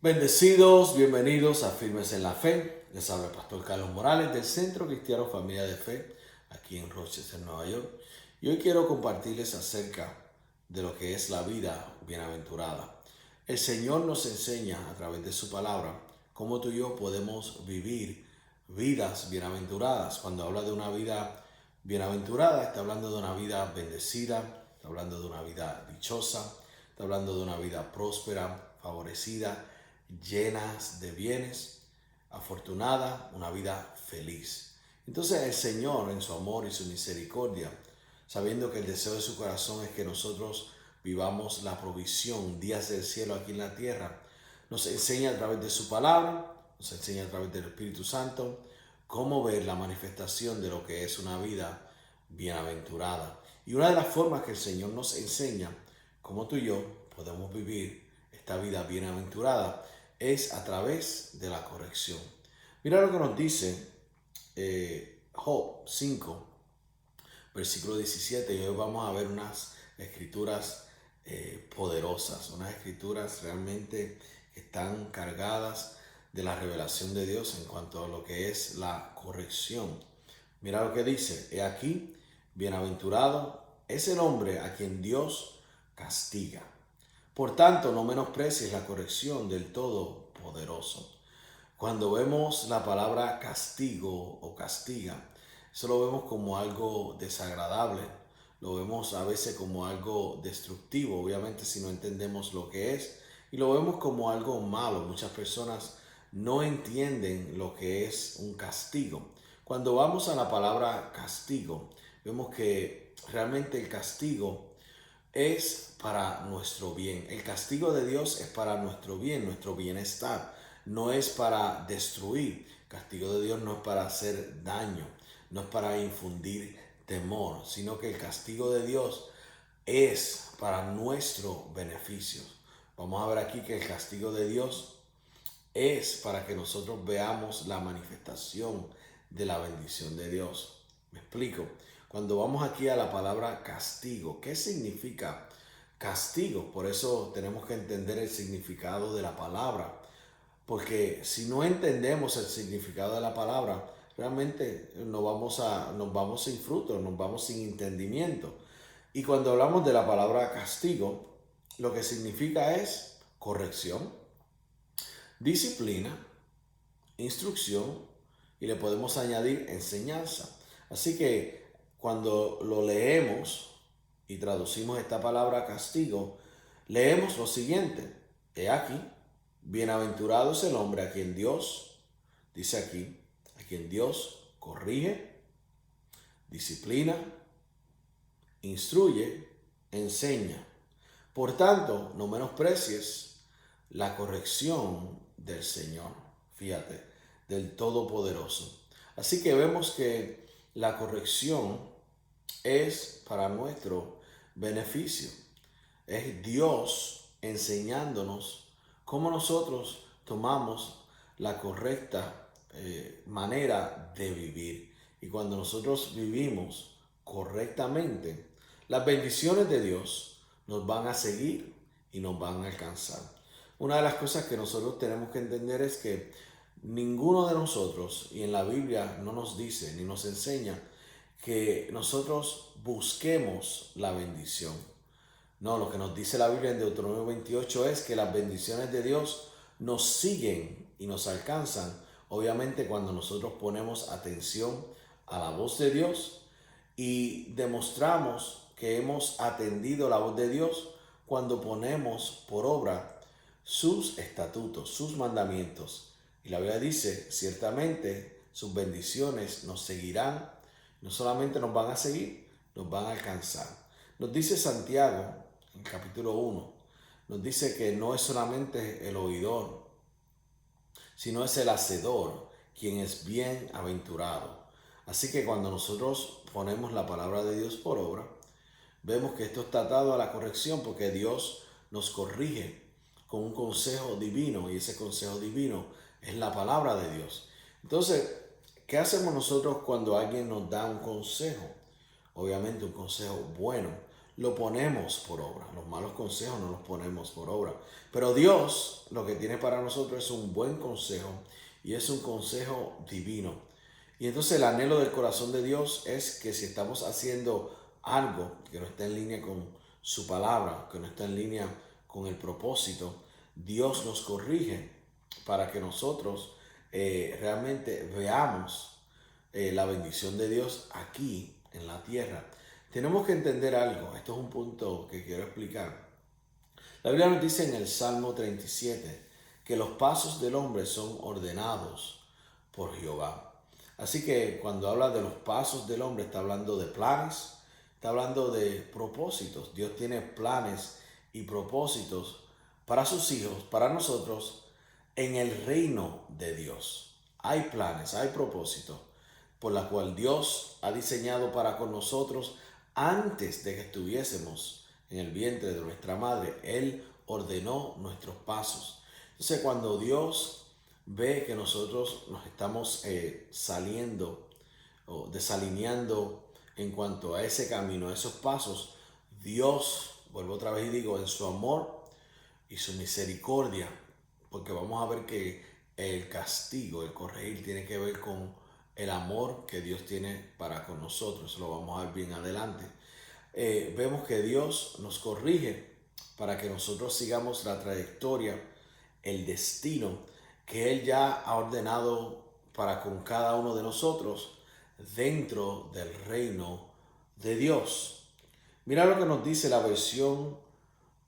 Bendecidos, bienvenidos a Firmes en la Fe. Les habla el pastor Carlos Morales del Centro Cristiano Familia de Fe aquí en Rochester, Nueva York. Y hoy quiero compartirles acerca de lo que es la vida bienaventurada. El Señor nos enseña a través de su palabra cómo tú y yo podemos vivir vidas bienaventuradas. Cuando habla de una vida bienaventurada, está hablando de una vida bendecida, está hablando de una vida dichosa, está hablando de una vida próspera, favorecida, llenas de bienes, afortunada, una vida feliz. Entonces el Señor, en su amor y su misericordia, sabiendo que el deseo de su corazón es que nosotros vivamos la provisión, días del cielo aquí en la tierra, nos enseña a través de su palabra, nos enseña a través del Espíritu Santo, cómo ver la manifestación de lo que es una vida bienaventurada. Y una de las formas que el Señor nos enseña cómo tú y yo podemos vivir esta vida bienaventurada es a través de la corrección. Mira lo que nos dice Job 5, versículo 17. Y hoy vamos a ver unas escrituras poderosas, unas escrituras realmente que están cargadas de la revelación de Dios en cuanto a lo que es la corrección. Mira lo que dice: he aquí, bienaventurado es el hombre a quien Dios castiga. Por tanto, no menosprecies la corrección del Todopoderoso. Cuando vemos la palabra castigo o castiga, eso lo vemos como algo desagradable, lo vemos a veces como algo destructivo, obviamente si no entendemos lo que es, y lo vemos como algo malo. Muchas personas no entienden lo que es un castigo. Cuando vamos a la palabra castigo, vemos que realmente el castigo es para nuestro bien. El castigo de Dios es para nuestro bien, nuestro bienestar. No es para destruir. El castigo de Dios no es para hacer daño, no es para infundir temor, sino que el castigo de Dios es para nuestro beneficio. Vamos a ver aquí que el castigo de Dios es para que nosotros veamos la manifestación de la bendición de Dios. Me explico. Cuando vamos aquí a la palabra castigo, ¿qué significa castigo? Por eso tenemos que entender el significado de la palabra. Porque si no entendemos el significado de la palabra, realmente nos vamos sin fruto, nos vamos sin entendimiento. Y cuando hablamos de la palabra castigo, lo que significa es corrección, disciplina, instrucción, y le podemos añadir enseñanza. Así que cuando lo leemos y traducimos esta palabra castigo, leemos lo siguiente: he aquí, bienaventurado es el hombre a quien Dios, dice aquí, a quien Dios corrige, disciplina, instruye, enseña. Por tanto, no menosprecies la corrección del Señor, fíjate, del Todopoderoso. Así que vemos que la corrección es para nuestro beneficio. Es Dios enseñándonos cómo nosotros tomamos la correcta manera de vivir. Y cuando nosotros vivimos correctamente, las bendiciones de Dios nos van a seguir y nos van a alcanzar. Una de las cosas que nosotros tenemos que entender es que ninguno de nosotros, y en la Biblia no nos dice ni nos enseña que nosotros busquemos la bendición. No, lo que nos dice la Biblia en Deuteronomio 28 es que las bendiciones de Dios nos siguen y nos alcanzan, obviamente cuando nosotros ponemos atención a la voz de Dios y demostramos que hemos atendido la voz de Dios cuando ponemos por obra sus estatutos, sus mandamientos. Y la Biblia dice: ciertamente sus bendiciones nos seguirán, no solamente nos van a seguir, nos van a alcanzar. Nos dice Santiago, en el capítulo 1, nos dice que no es solamente el oidor, sino es el hacedor quien es bienaventurado. Así que cuando nosotros ponemos la palabra de Dios por obra, vemos que esto está atado a la corrección, porque Dios nos corrige con un consejo divino, y ese consejo divino es la palabra de Dios. Entonces, ¿qué hacemos nosotros cuando alguien nos da un consejo? Obviamente un consejo bueno. lo ponemos por obra. Los malos consejos no los ponemos por obra. Pero Dios lo que tiene para nosotros es un buen consejo y es un consejo divino. Y entonces el anhelo del corazón de Dios es que si estamos haciendo algo que no está en línea con su palabra, que no está en línea con el propósito, Dios nos corrige para que nosotros realmente veamos la bendición de Dios aquí en la tierra. Tenemos que entender algo, esto es un punto que quiero explicar. La Biblia nos dice en el Salmo 37 que los pasos del hombre son ordenados por Jehová. Así que cuando habla de los pasos del hombre está hablando de planes, está hablando de propósitos. Dios tiene planes y propósitos para sus hijos, para nosotros, en el reino de Dios. Hay planes, hay propósitos por la cual Dios ha diseñado para con nosotros antes de que estuviésemos en el vientre de nuestra madre. Él ordenó nuestros pasos. Entonces, cuando Dios ve que nosotros nos estamos saliendo o desalineando en cuanto a ese camino, a esos pasos, Dios, vuelvo otra vez y digo, en su amor y su misericordia, porque vamos a ver que el castigo, el corregir, tiene que ver con el amor que Dios tiene para con nosotros. Eso lo vamos a ver bien adelante. Vemos que Dios nos corrige para que nosotros sigamos la trayectoria, el destino que Él ya ha ordenado para con cada uno de nosotros dentro del reino de Dios. Mira lo que nos dice la versión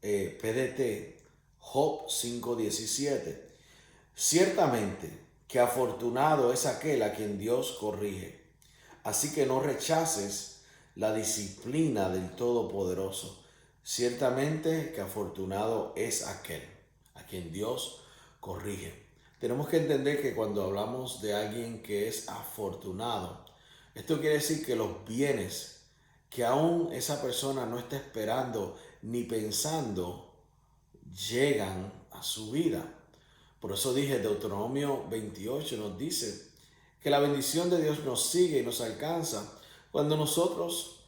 PDT, Job 5:17. Ciertamente que afortunado es aquel a quien Dios corrige. Así que no rechaces la disciplina del Todopoderoso. Ciertamente que afortunado es aquel a quien Dios corrige. Tenemos que entender que cuando hablamos de alguien que es afortunado, esto quiere decir que los bienes que aún esa persona no está esperando ni pensando llegan a su vida. Por eso dije, Deuteronomio 28 nos dice que la bendición de Dios nos sigue y nos alcanza cuando nosotros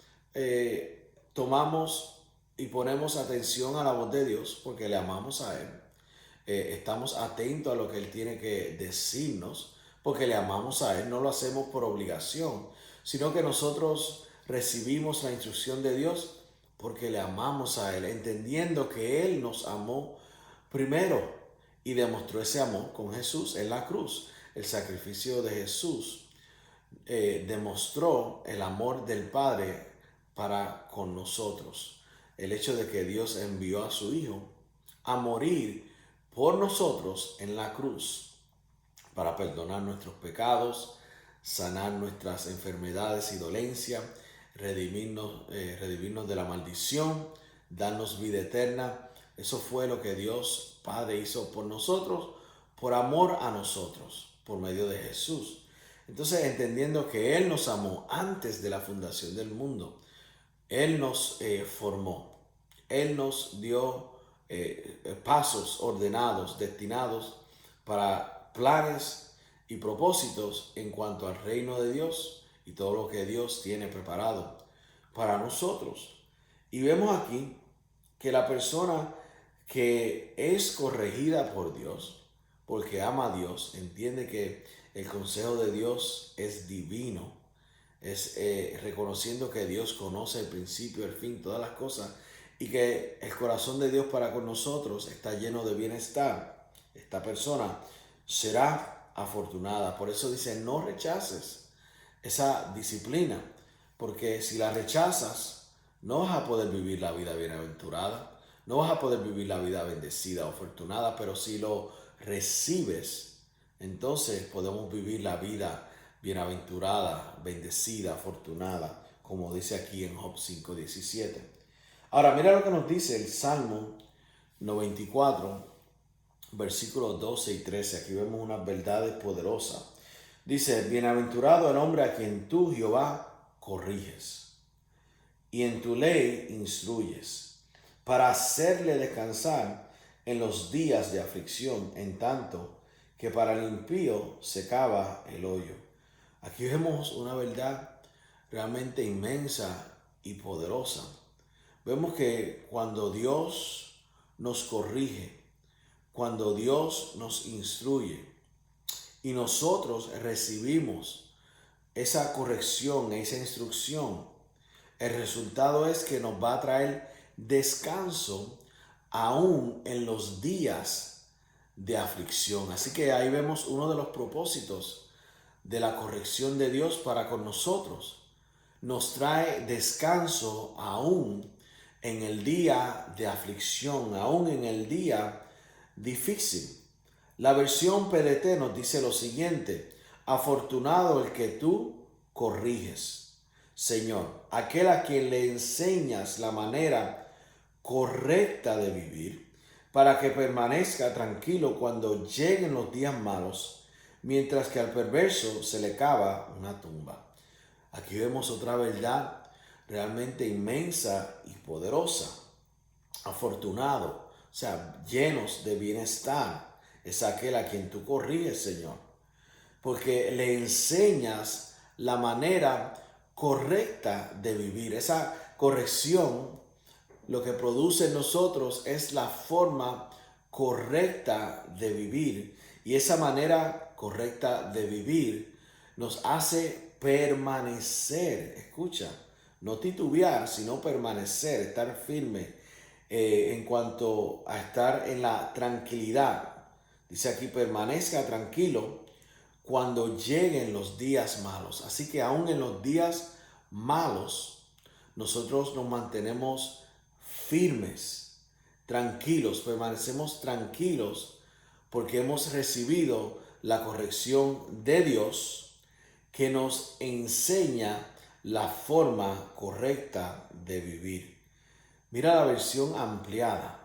tomamos y ponemos atención a la voz de Dios porque le amamos a Él. Estamos atentos a lo que Él tiene que decirnos porque le amamos a Él. No lo hacemos por obligación, sino que nosotros recibimos la instrucción de Dios porque le amamos a Él, entendiendo que Él nos amó primero y demostró ese amor con Jesús en la cruz. El sacrificio de Jesús demostró el amor del Padre para con nosotros. El hecho de que Dios envió a su Hijo a morir por nosotros en la cruz para perdonar nuestros pecados, sanar nuestras enfermedades y dolencias, redimirnos de la maldición, darnos vida eterna. Eso fue lo que Dios Padre hizo por nosotros, por amor a nosotros, por medio de Jesús. Entonces, entendiendo que Él nos amó antes de la fundación del mundo, Él nos formó, Él nos dio pasos ordenados, destinados para planes y propósitos en cuanto al reino de Dios y todo lo que Dios tiene preparado para nosotros. Y vemos aquí que la persona que es corregida por Dios, porque ama a Dios, entiende que el consejo de Dios es divino, es reconociendo que Dios conoce el principio, el fin, todas las cosas, y que el corazón de Dios para con nosotros está lleno de bienestar. Esta persona será afortunada. Por eso dice, no rechaces esa disciplina, porque si la rechazas, no vas a poder vivir la vida bienaventurada, no vas a poder vivir la vida bendecida o afortunada, pero si lo recibes, entonces podemos vivir la vida bienaventurada, bendecida, afortunada, como dice aquí en Job 5:17. Ahora, mira lo que nos dice el Salmo 94, versículos 12 y 13. Aquí vemos unas verdades poderosas. Dice, bienaventurado el hombre a quien tú, Jehová, corriges, y en tu ley instruyes, para hacerle descansar en los días de aflicción, en tanto que para el impío se cava el hoyo. Aquí vemos una verdad realmente inmensa y poderosa, vemos que cuando Dios nos corrige, cuando Dios nos instruye y nosotros recibimos esa corrección, esa instrucción, el resultado es que nos va a traer descanso aún en los días de aflicción. Así que ahí vemos uno de los propósitos de la corrección de Dios para con nosotros. Nos trae descanso aún en el día de aflicción, aún en el día difícil. La versión PDT nos dice lo siguiente: afortunado el que tú corriges, Señor, aquel a quien le enseñas la manera correcta de vivir, para que permanezca tranquilo cuando lleguen los días malos, mientras que al perverso se le cava una tumba. Aquí vemos otra verdad realmente inmensa y poderosa. Afortunado, o sea, llenos de bienestar, es aquel a quien tú corriges, Señor, porque le enseñas la manera correcta de vivir. Esa corrección lo que produce en nosotros es la forma correcta de vivir. Y esa manera correcta de vivir nos hace permanecer. Escucha, no titubear, sino permanecer, estar firme en cuanto a estar en la tranquilidad. Dice aquí, permanezca tranquilo cuando lleguen los días malos. Así que aún en los días malos, nosotros nos mantenemos firmes, tranquilos, permanecemos tranquilos porque hemos recibido la corrección de Dios que nos enseña la forma correcta de vivir. Mira la versión ampliada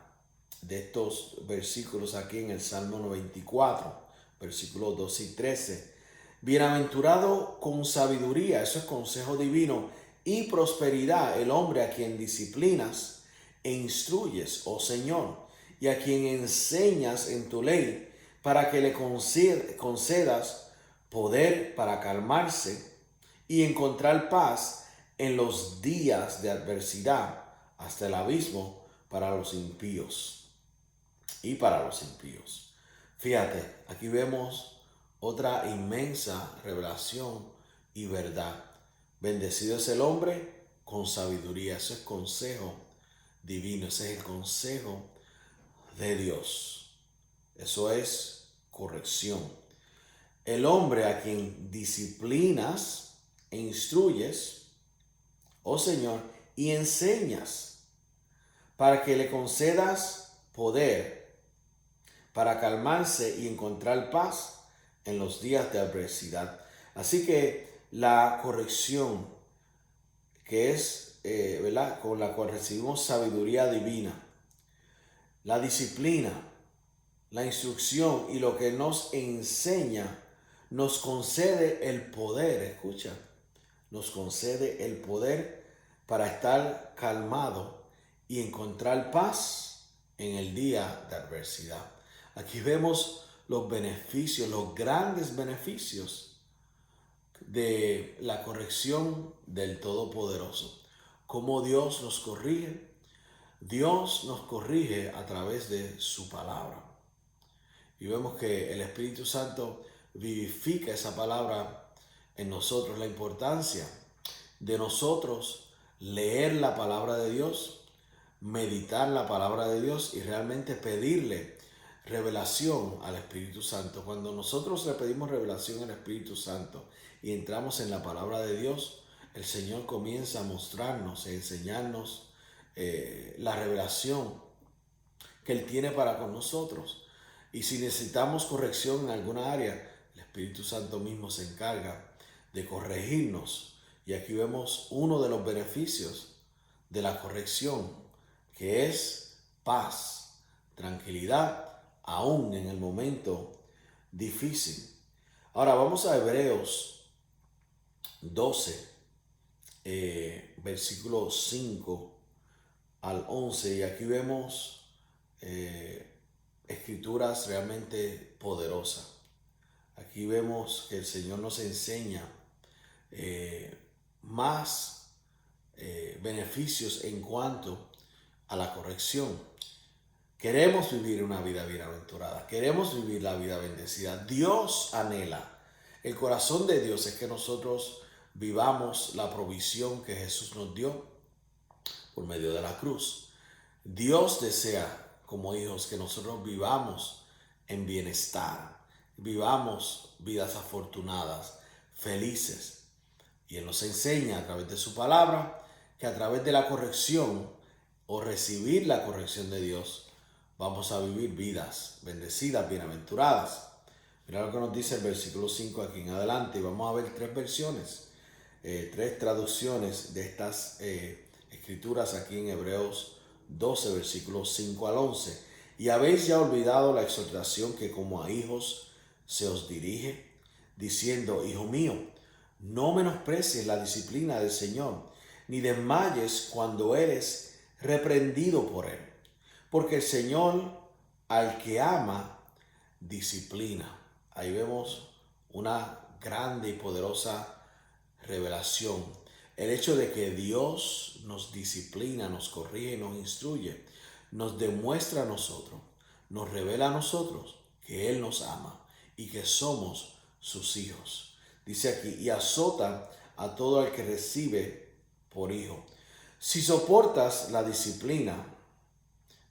de estos versículos aquí en el Salmo 94, versículos 12 y 13. Bienaventurado con sabiduría, eso es consejo divino, y prosperidad el hombre a quien disciplinas e instruyes, oh Señor, y a quien enseñas en tu ley, para que le concedas poder para calmarse y encontrar paz en los días de adversidad, hasta el abismo para los impíos y para los impíos. Fíjate, aquí vemos otra inmensa revelación y verdad. Bendecido es el hombre con sabiduría. Eso es consejo divino, ese es el consejo de Dios. Eso es corrección. El hombre a quien disciplinas e instruyes, oh Señor, y enseñas para que le concedas poder para calmarse y encontrar paz en los días de adversidad. Así que la corrección, que es, ¿verdad?, con la cual recibimos sabiduría divina, la disciplina, la instrucción y lo que nos enseña, nos concede el poder, escucha, nos concede el poder para estar calmado y encontrar paz en el día de adversidad. Aquí vemos los beneficios, los grandes beneficios de la corrección del Todopoderoso. Cómo Dios nos corrige. Dios nos corrige a través de su palabra. Y vemos que el Espíritu Santo vivifica esa palabra en nosotros. La importancia de nosotros leer la palabra de Dios, meditar la palabra de Dios y realmente pedirle revelación al Espíritu Santo. Cuando nosotros le pedimos revelación al Espíritu Santo y entramos en la palabra de Dios, el Señor comienza a mostrarnos, a enseñarnos la revelación que Él tiene para con nosotros. Y si necesitamos corrección en alguna área, el Espíritu Santo mismo se encarga de corregirnos. Y aquí vemos uno de los beneficios de la corrección, que es paz, tranquilidad, aún en el momento difícil. Ahora vamos a Hebreos 12, versículo 5 al 11, y aquí vemos escrituras realmente poderosas. Aquí vemos que el Señor nos enseña más beneficios en cuanto a la corrección. Queremos vivir una vida bienaventurada, queremos vivir la vida bendecida. Dios anhela, el corazón de Dios es que nosotros vivamos la provisión que Jesús nos dio por medio de la cruz. Dios desea, como hijos, que nosotros vivamos en bienestar, vivamos vidas afortunadas, felices. Y Él nos enseña a través de su palabra que a través de la corrección o recibir la corrección de Dios, vamos a vivir vidas bendecidas, bienaventuradas. Mira lo que nos dice el versículo 5 aquí en adelante. Y vamos a ver tres versiones, tres traducciones de estas escrituras aquí en Hebreos 12, versículos 5 al 11. Y habéis ya olvidado la exhortación que como a hijos se os dirige, diciendo: Hijo mío, no menosprecies la disciplina del Señor, ni desmayes cuando eres reprendido por Él. Porque el Señor al que ama, disciplina. Ahí vemos una grande y poderosa revelación. El hecho de que Dios nos disciplina, nos corrige, nos instruye, nos demuestra a nosotros, nos revela a nosotros que Él nos ama y que somos sus hijos. Dice aquí: y azota a todo el que recibe por hijo. Si soportas la disciplina,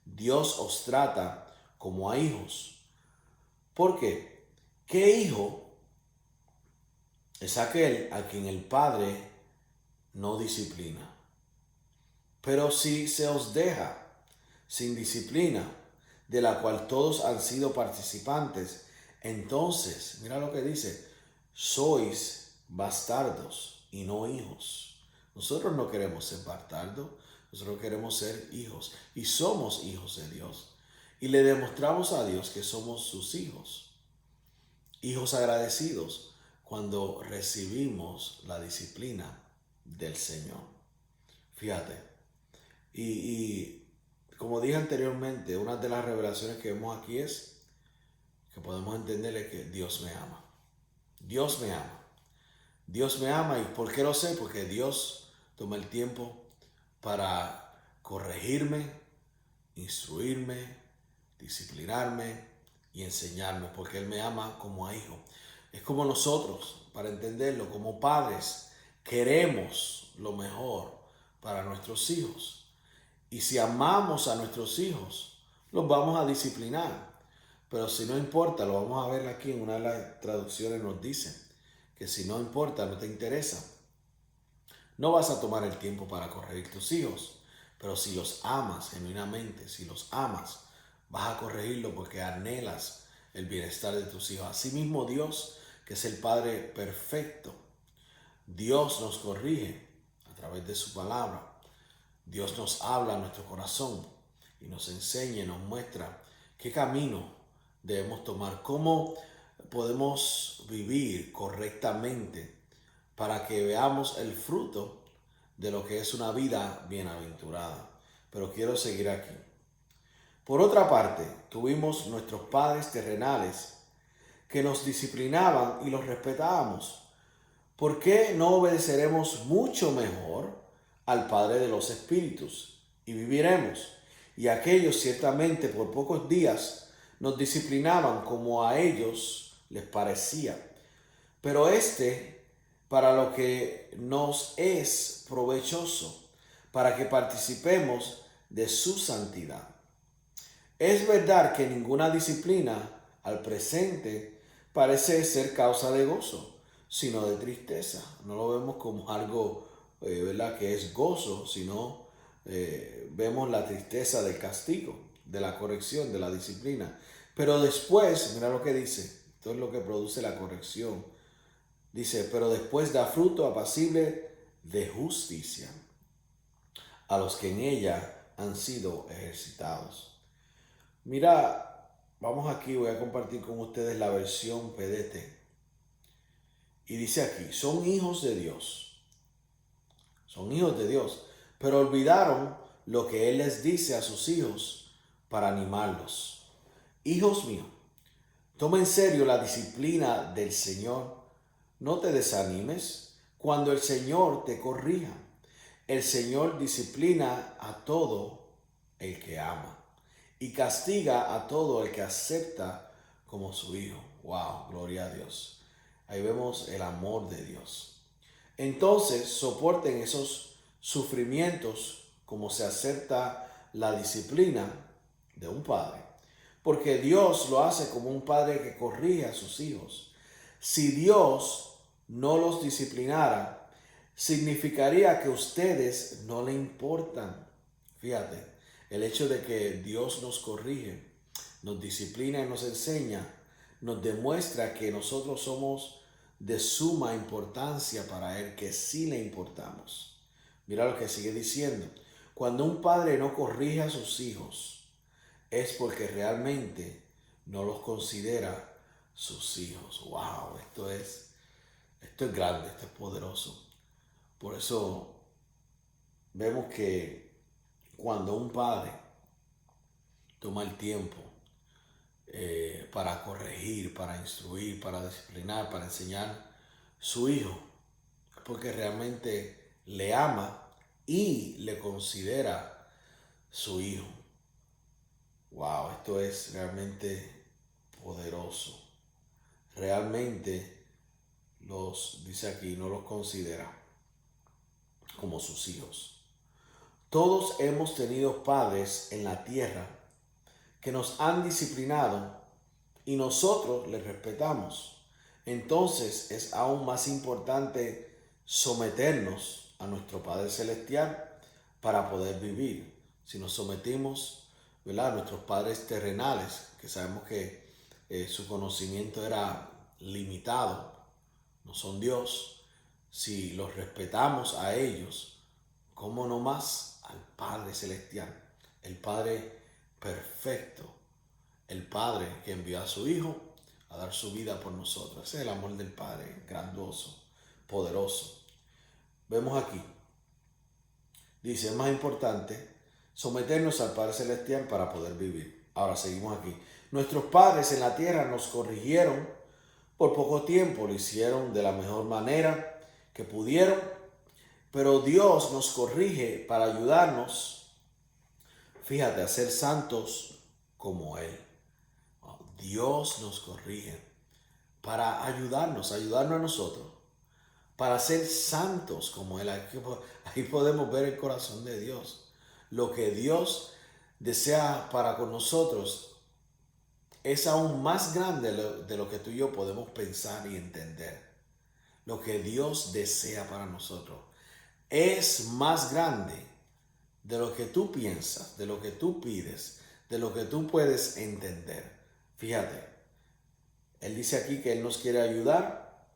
Dios os trata como a hijos. ¿Por qué? ¿Qué hijo es aquel a quien el Padre no disciplina? Pero si se os deja sin disciplina, de la cual todos han sido participantes, entonces, mira lo que dice: sois bastardos y no hijos. Nosotros no queremos ser bastardos, nosotros queremos ser hijos y somos hijos de Dios. Y le demostramos a Dios que somos sus hijos, hijos agradecidos cuando recibimos la disciplina del Señor. Fíjate, y como dije anteriormente, una de las revelaciones que vemos aquí es que podemos entenderle que Dios me ama. Dios me ama. Dios me ama. ¿Y por qué lo sé? Porque Dios toma el tiempo para corregirme, instruirme, disciplinarme y enseñarme, porque Él me ama como a hijo. Es como nosotros, para entenderlo, como padres, queremos lo mejor para nuestros hijos. Y si amamos a nuestros hijos, los vamos a disciplinar. Pero si no importa, lo vamos a ver aquí en una de las traducciones, nos dice que si no importa, no te interesa, no vas a tomar el tiempo para corregir tus hijos. Pero si los amas genuinamente, si los amas, vas a corregirlo porque anhelas el bienestar de tus hijos. Asimismo, Dios, que es el Padre perfecto, Dios nos corrige a través de su palabra. Dios nos habla a nuestro corazón y nos enseña y nos muestra qué camino debemos tomar, cómo podemos vivir correctamente para que veamos el fruto de lo que es una vida bienaventurada. Pero quiero seguir aquí. Por otra parte, tuvimos nuestros padres terrenales que nos disciplinaban y los respetábamos. ¿Por qué no obedeceremos mucho mejor al Padre de los Espíritus y viviremos? Y aquellos ciertamente por pocos días nos disciplinaban como a ellos les parecía. Pero para lo que nos es provechoso, para que participemos de su santidad. Es verdad que ninguna disciplina al presente parece ser causa de gozo, sino de tristeza. No lo vemos como algo, ¿verdad?, que es gozo, sino vemos la tristeza del castigo, de la corrección, de la disciplina. Pero después, mira lo que dice, esto es lo que produce la corrección. Dice: pero después da fruto apacible de justicia a los que en ella han sido ejercitados. Mira, vamos aquí, voy a compartir con ustedes la versión PDT. Y dice aquí: son hijos de Dios. Son hijos de Dios, pero olvidaron lo que Él les dice a sus hijos para animarlos. Hijos míos, toma en serio la disciplina del Señor. No te desanimes cuando el Señor te corrija. El Señor disciplina a todo el que ama y castiga a todo el que acepta como su hijo. Wow, gloria a Dios. Ahí vemos el amor de Dios. Entonces soporten esos sufrimientos como se acepta la disciplina de un padre. Porque Dios lo hace como un padre que corrige a sus hijos. Si Dios no los disciplinara, significaría que ustedes no le importan. Fíjate, el hecho de que Dios nos corrige, nos disciplina y nos enseña, nos demuestra que nosotros somos de suma importancia para Él, que sí le importamos. Mira lo que sigue diciendo. Cuando un padre no corrige a sus hijos, es porque realmente no los considera sus hijos. Wow, esto es grande, esto es poderoso. Por eso vemos que cuando un padre toma el tiempo para corregir, para instruir, para disciplinar, para enseñar a su hijo, es porque realmente le ama y le considera su hijo. Wow, esto es realmente poderoso. Realmente dice aquí, no los considera como sus hijos. Todos hemos tenido padres en la tierra que nos han disciplinado y nosotros les respetamos. Entonces es aún más importante someternos a nuestro Padre Celestial para poder vivir. Si nos sometimos, ¿verdad?, a nuestros padres terrenales, que sabemos que su conocimiento era limitado, no son Dios. Si los respetamos a ellos, ¿cómo no más al Padre Celestial? El Padre perfecto, el Padre que envió a su Hijo a dar su vida por nosotros. Ese es el amor del Padre, grandioso, poderoso. Vemos aquí, dice, es más importante someternos al Padre Celestial para poder vivir. Ahora seguimos aquí. Nuestros padres en la tierra nos corrigieron por poco tiempo, lo hicieron de la mejor manera que pudieron, pero Dios nos corrige para ayudarnos, fíjate, a ser santos como Él. Dios nos corrige para ayudarnos a nosotros, para ser santos como Él. Ahí podemos ver el corazón de Dios. Lo que Dios desea para con nosotros es aún más grande de lo que tú y yo podemos pensar y entender. Lo que Dios desea para nosotros es más grande de lo que tú piensas, de lo que tú pides, de lo que tú puedes entender. Fíjate, Él dice aquí que Él nos quiere ayudar,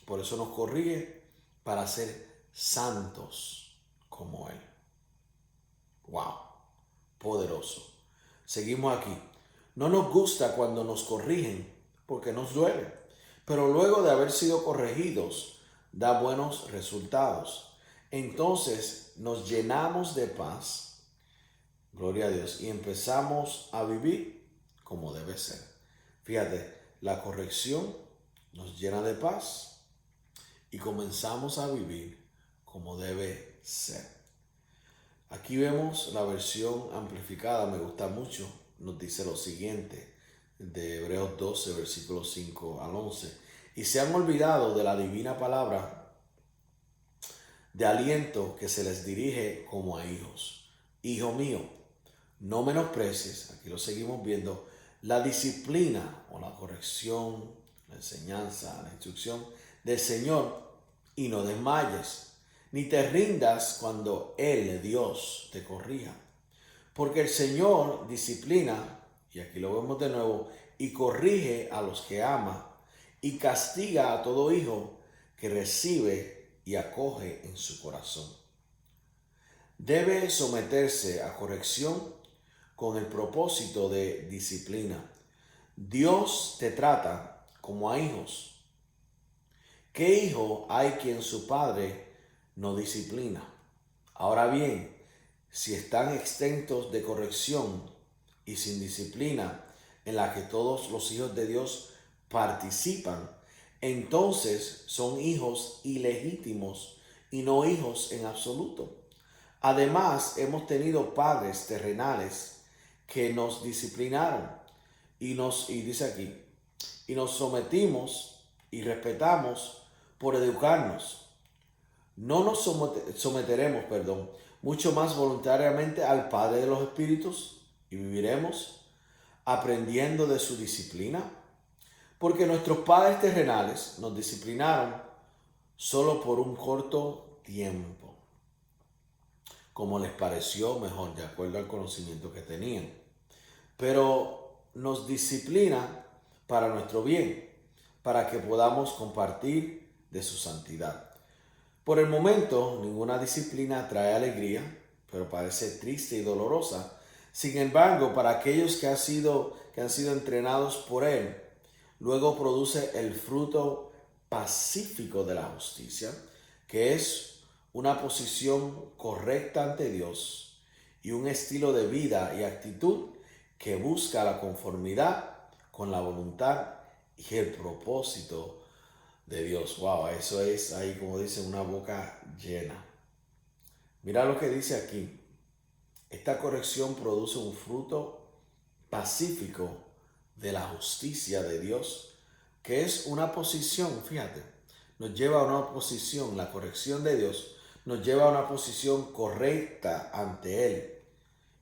por eso nos corrige para ser santos como Él. Wow, poderoso. Seguimos aquí. No nos gusta cuando nos corrigen porque nos duele, pero luego de haber sido corregidos da buenos resultados. Entonces nos llenamos de paz, gloria a Dios, y empezamos a vivir como debe ser. Fíjate, la corrección nos llena de paz y comenzamos a vivir como debe ser. Aquí vemos la versión amplificada, me gusta mucho, nos dice lo siguiente, de Hebreos 12, versículos 5 al 11. Y se han olvidado de la divina palabra de aliento que se les dirige como a hijos. Hijo mío, no menosprecies, aquí lo seguimos viendo, la disciplina o la corrección, la enseñanza, la instrucción del Señor y no desmayes, ni te rindas cuando Él, Dios, te corrija. Porque el Señor disciplina, y aquí lo vemos de nuevo, y corrige a los que ama, y castiga a todo hijo que recibe y acoge en su corazón. Debe someterse a corrección con el propósito de disciplina. Dios te trata como a hijos. ¿Qué hijo hay quien su padre no disciplina? Ahora bien, si están exentos de corrección y sin disciplina en la que todos los hijos de Dios participan, entonces son hijos ilegítimos y no hijos en absoluto. Además, hemos tenido padres terrenales que nos disciplinaron y dice aquí, y nos sometimos y respetamos por educarnos. No nos someteremos, mucho más voluntariamente al Padre de los Espíritus y viviremos aprendiendo de su disciplina, porque nuestros padres terrenales nos disciplinaron solo por un corto tiempo, como les pareció mejor, de acuerdo al conocimiento que tenían. Pero nos disciplina para nuestro bien, para que podamos compartir de su santidad. Por el momento, ninguna disciplina trae alegría, pero parece triste y dolorosa. Sin embargo, para aquellos que han sido entrenados por Él, luego produce el fruto pacífico de la justicia, que es una posición correcta ante Dios y un estilo de vida y actitud que busca la conformidad con la voluntad y el propósito de Dios. Wow, eso es ahí, como dicen, una boca llena. Mira lo que dice aquí. Esta corrección produce un fruto pacífico de la justicia de Dios, que es una posición, fíjate, nos lleva a una posición, la corrección de Dios nos lleva a una posición correcta ante Él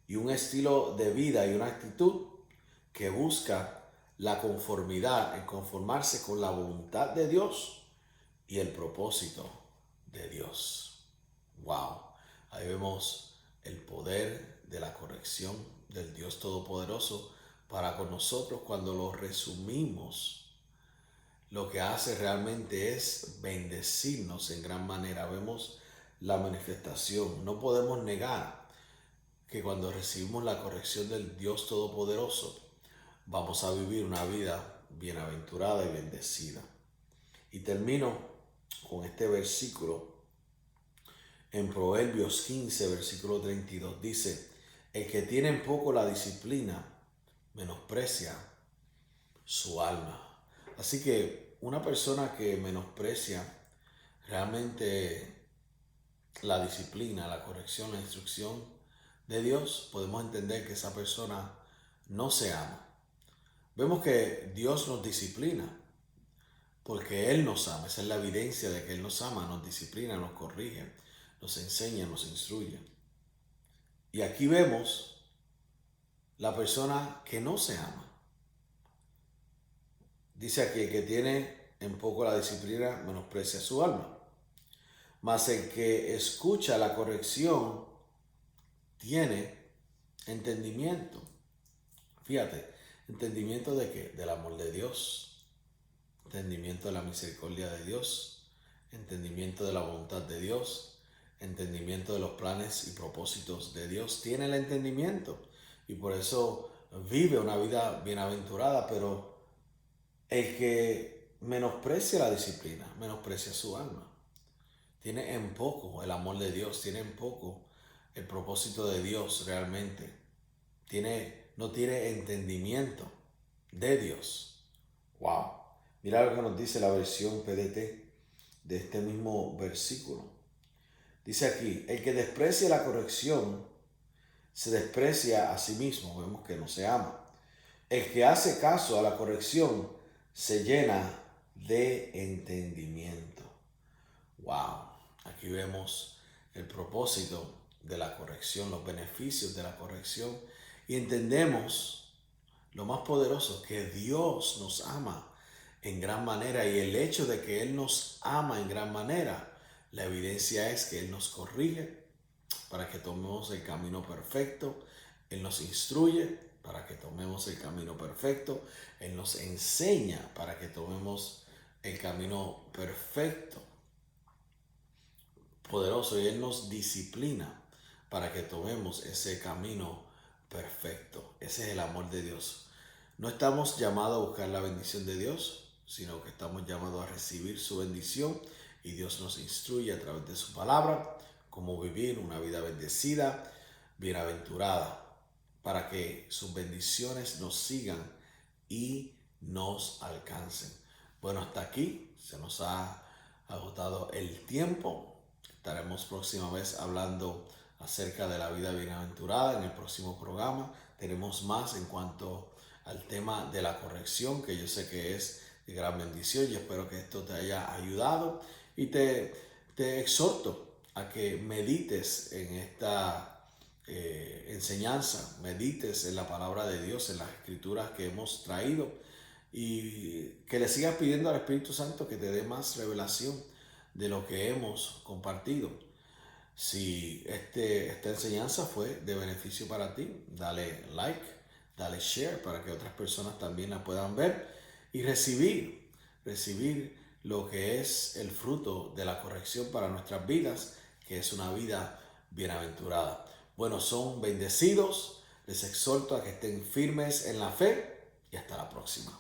y un estilo de vida y una actitud que busca la conformidad, el conformarse con la voluntad de Dios y el propósito de Dios. Wow, ahí vemos el poder de la corrección del Dios Todopoderoso para con nosotros. Cuando lo resumimos, lo que hace realmente es bendecirnos en gran manera. Vemos la manifestación. No podemos negar que cuando recibimos la corrección del Dios Todopoderoso, vamos a vivir una vida bienaventurada y bendecida. Y termino con este versículo en Proverbios 15, versículo 32. Dice, el que tiene en poco la disciplina, menosprecia su alma. Así que una persona que menosprecia realmente la disciplina, la corrección, la instrucción de Dios, podemos entender que esa persona no se ama. Vemos que Dios nos disciplina porque Él nos ama. Esa es la evidencia de que Él nos ama, nos disciplina, nos corrige, nos enseña, nos instruye. Y aquí vemos la persona que no se ama. Dice aquí, el que tiene en poco la disciplina menosprecia su alma. Mas el que escucha la corrección tiene entendimiento. Fíjate, ¿entendimiento de qué? Del amor de Dios, entendimiento de la misericordia de Dios, entendimiento de la voluntad de Dios, entendimiento de los planes y propósitos de Dios. Tiene el entendimiento y por eso vive una vida bienaventurada. Pero el que menosprecia la disciplina, menosprecia su alma. Tiene en poco el amor de Dios, tiene en poco el propósito de Dios realmente. No tiene entendimiento de Dios. Wow. Mira lo que nos dice la versión PDT de este mismo versículo. Dice aquí, el que desprecia la corrección se desprecia a sí mismo. Vemos que no se ama. El que hace caso a la corrección se llena de entendimiento. Wow. Aquí vemos el propósito de la corrección, los beneficios de la corrección, y entendemos lo más poderoso, que Dios nos ama en gran manera, y el hecho de que Él nos ama en gran manera, la evidencia es que Él nos corrige para que tomemos el camino perfecto, Él nos instruye para que tomemos el camino perfecto, Él nos enseña para que tomemos el camino perfecto, poderoso, y Él nos disciplina para que tomemos ese camino perfecto. Ese es el amor de Dios. No estamos llamados a buscar la bendición de Dios, sino que estamos llamados a recibir su bendición, y Dios nos instruye a través de su palabra cómo vivir una vida bendecida, bienaventurada, para que sus bendiciones nos sigan y nos alcancen. Bueno, hasta aquí se nos ha agotado el tiempo. Estaremos próxima vez hablando acerca de la vida bienaventurada. En el próximo programa tenemos más en cuanto al tema de la corrección, que yo sé que es de gran bendición, y espero que esto te haya ayudado, y te exhorto a que medites en esta enseñanza, medites en la palabra de Dios, en las escrituras que hemos traído, y que le sigas pidiendo al Espíritu Santo que te dé más revelación de lo que hemos compartido. Si esta enseñanza fue de beneficio para ti, dale like, dale share para que otras personas también la puedan ver y recibir lo que es el fruto de la corrección para nuestras vidas, que es una vida bienaventurada. Bueno, son bendecidos, les exhorto a que estén firmes en la fe y hasta la próxima.